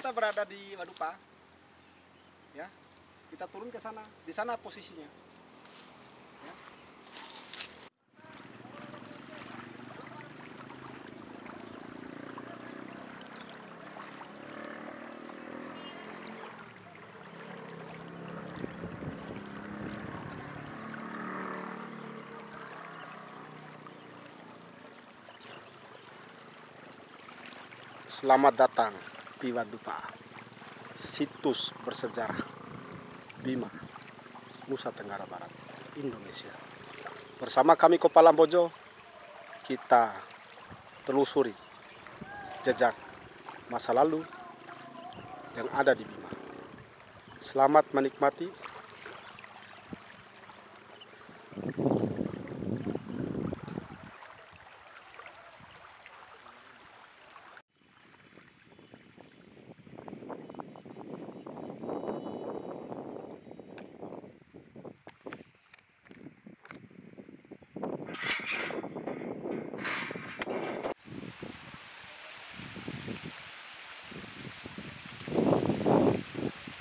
kita berada di Wadupa. Ya, kita turun ke sana. Di sana posisinya. Ya. Selamat datang di Wadupa, situs bersejarah Bima, Nusa Tenggara Barat, Indonesia. Bersama kami Kopala Bojo, kita telusuri jejak masa lalu yang ada di Bima. Selamat menikmati.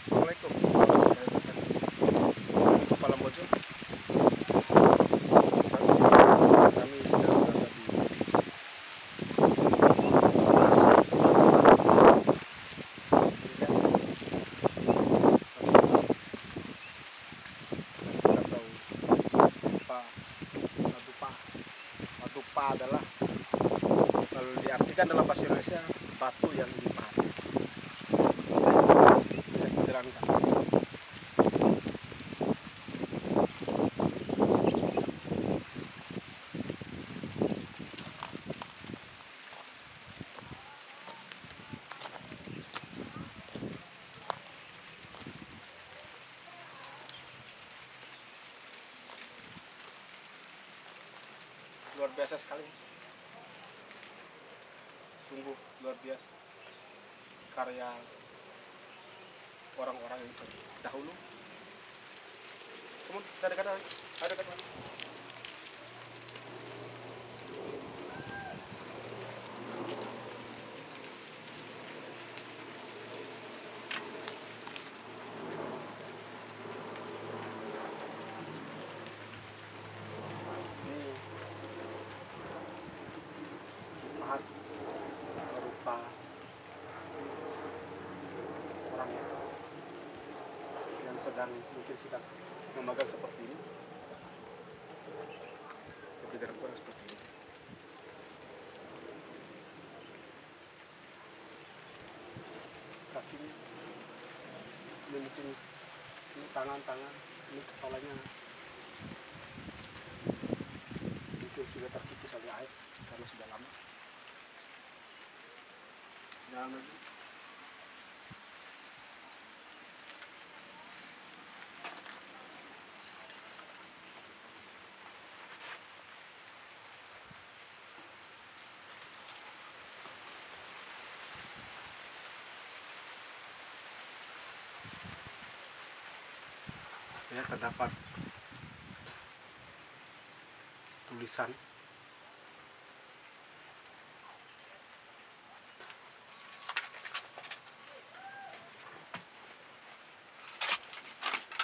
Assalamualaikum. Kopala Bojo. Saat ini kami sedang berada di Wadupa adalah, kalau diartikan dalam bahasa Indonesia, batu yang lipat. Jalankan. Luar biasa sekali, sungguh luar biasa karya orang-orang yang dahulu. Kemudian ada kata pahat berupa orang yang sedang memagang seperti ini, tidak kurang seperti ini. Kakinya ini mungkin ini tangan ini kepalanya mungkin sudah terkikis oleh air karena sudah lama. Dalam lagi. Ya, terdapat tulisan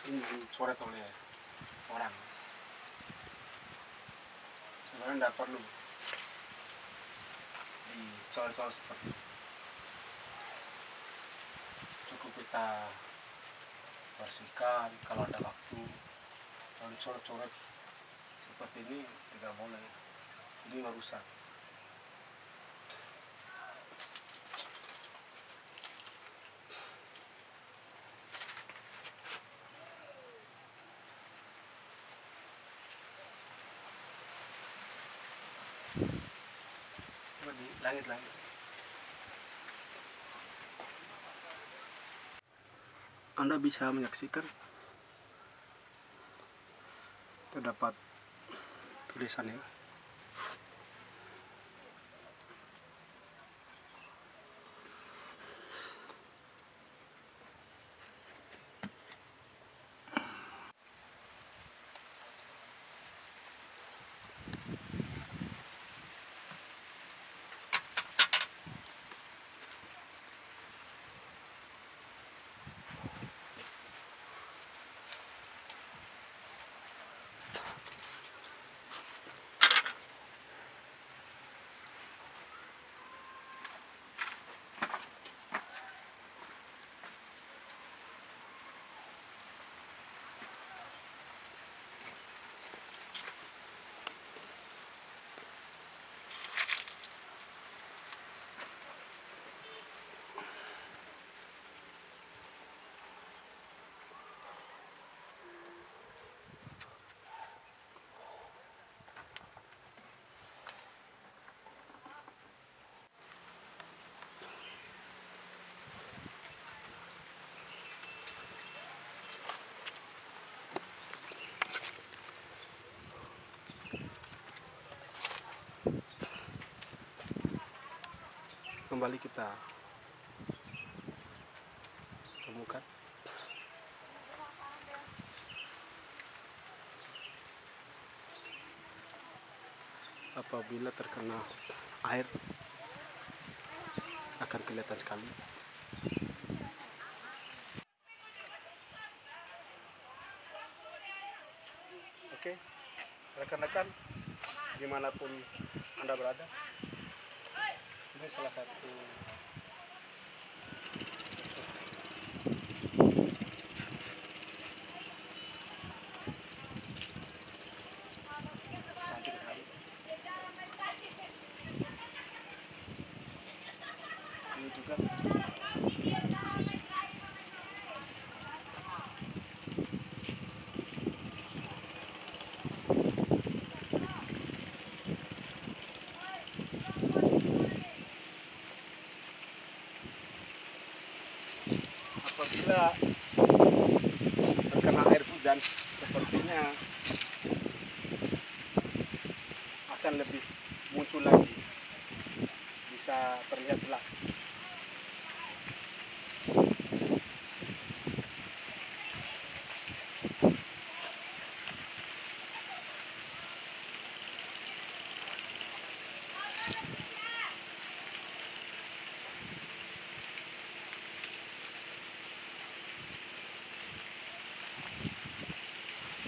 ini dicoret oleh orang. Sebenarnya tidak perlu dicoret-coret seperti itu. Cukup kita bersihkan kalau ada waktu. Kalau dicoret-coret seperti ini tidak boleh, ini merusak. Di langit-langit Anda bisa menyaksikan terdapat tulisannya. kembali kita temukan. Apabila terkena air akan kelihatan sekali. Oke, rekan-rekan dimanapun Anda berada, ini salah satu cantik sekali. Ini juga apabila terkena air hujan, sepertinya akan lebih muncul lagi, bisa terlihat jelas.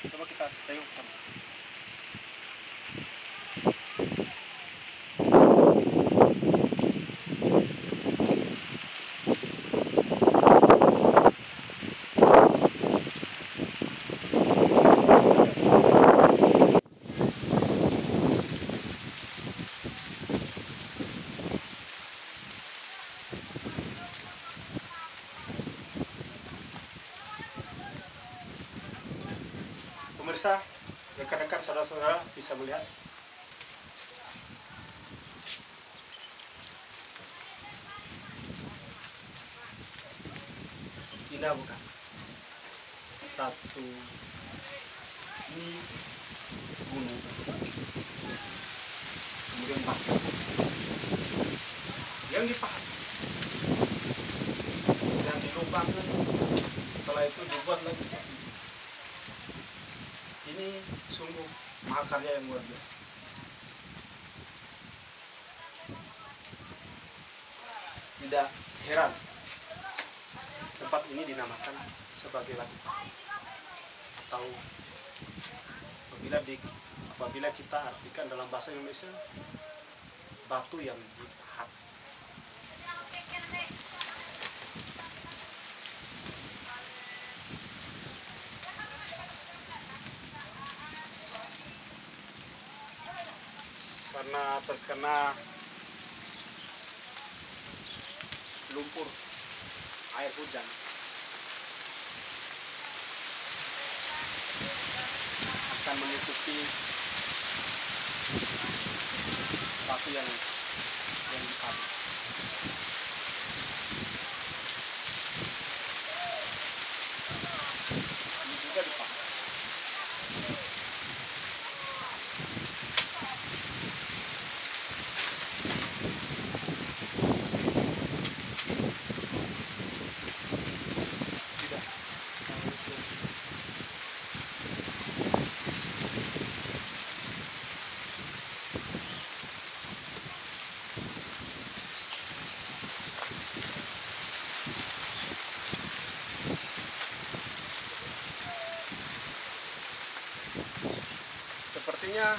Coba kita tengok sama. Pemirsa, rekan-rekan, saudara-saudara bisa melihat ini bukan satu ini gunung, kemudian batu yang dipahat, yang dilubangkan, setelah itu dibuat lagi. Ini sungguh mahakarya yang luar biasa. Tidak heran tempat ini dinamakan sebagai Batu Pahat, atau apabila kita artikan dalam bahasa Indonesia, batu yang dipahat. Karena terkena lumpur air hujan, akan menutupi batu yang dipahat. Ini juga dipahat. Sepertinya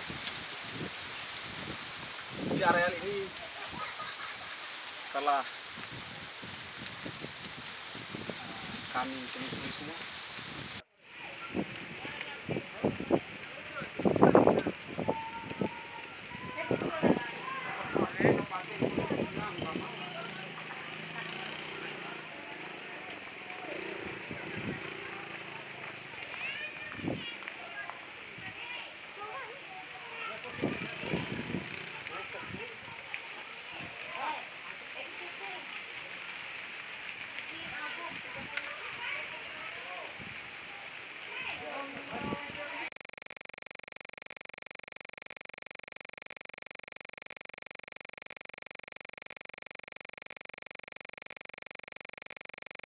di area ini telah kami telusuri semua.